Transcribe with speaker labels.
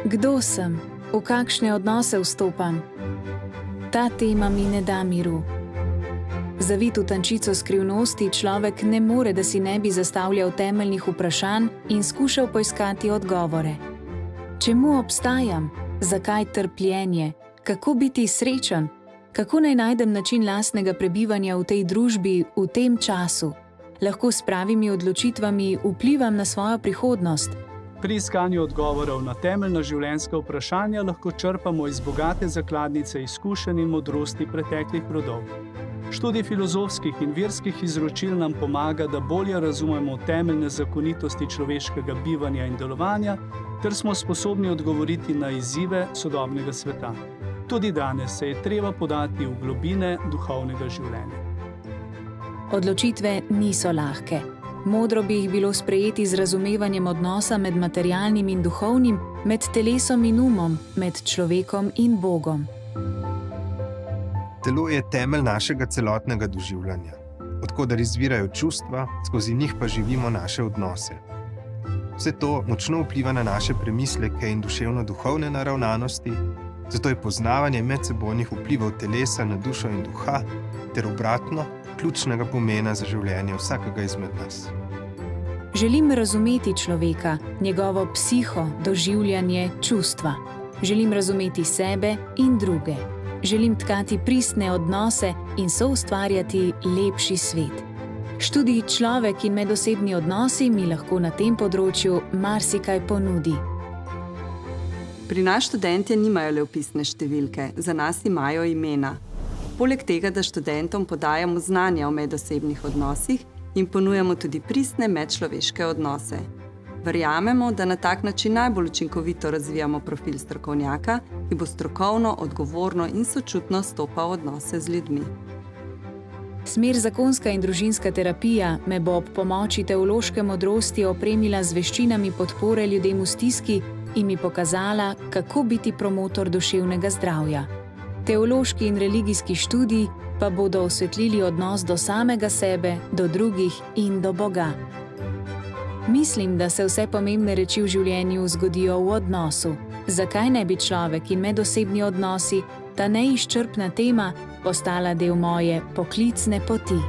Speaker 1: Kdo sem? V kakšne odnose vstopam? Ta tema mi ne da miru. Zavit v tančico skrivnosti človek ne more, da si ne bi zastavljal temeljnih vprašanj in skušal poiskati odgovore. Čemu obstajam? Zakaj trpljenje? Kako biti srečen? Kako naj najdem način lastnega prebivanja v tej družbi, v tem času? Lahko s pravimi odločitvami vplivam na svojo prihodnost.
Speaker 2: Pri iskanju odgovorov na temeljna življenjska vprašanja lahko črpamo iz bogate zakladnice izkušenj in modrosti preteklih rodov. Študij filozofskih in verskih izročil nam pomaga, da bolje razumemo temeljne zakonitosti človeškega bivanja in delovanja, ter smo sposobni odgovoriti na izzive sodobnega sveta. Tudi danes se je treba podati v globine duhovnega življenja.
Speaker 1: Odločitve niso lahke. Modro bi jih bilo sprejeti z razumevanjem odnosa med materialnim in duhovnim, med telesom in umom, med človekom in Bogom.
Speaker 3: Telo je temelj našega celotnega doživljanja, od koder izvirajo čustva, skozi njih pa živimo naše odnose. Vse to močno vpliva na naše premisleke in duševno-duhovne naravnanosti, zato je poznavanje medsebojnih vplivov telesa na dušo in duha ter obratno ključnega pomena za življenje vsakega izmed nas.
Speaker 1: Želim razumeti človeka, njegovo psiho, doživljanje, čustva. Želim razumeti sebe in druge. Želim tkati pristne odnose in soustvarjati lepši svet. Študij Človek in medosebni odnosi mi lahko na tem področju marsikaj ponudi.
Speaker 4: Pri nas študentje nimajo le vpisne številke, za nas imajo imena. Poleg tega, da študentom podajamo znanja o medosebnih odnosih in ponujamo tudi pristne medčloveške odnose. Verjamemo, da na tak način najbolj učinkovito razvijamo profil strokovnjaka, ki bo strokovno, odgovorno in sočutno stopal v odnose z ljudmi.
Speaker 1: Smer zakonska in družinska terapija me bo ob pomoči teološke modrosti opremila z veščinami podpore ljudem v stiski in mi pokazala, kako biti promotor duševnega zdravja. Teološki in religijski študiji pa bodo osvetlili odnos do samega sebe, do drugih in do Boga. Mislim, da se vse pomembne reči v življenju zgodijo v odnosu. Zakaj ne bi človek in medosebni odnosi, ta neizčrpna tema, postala del moje poklicne poti?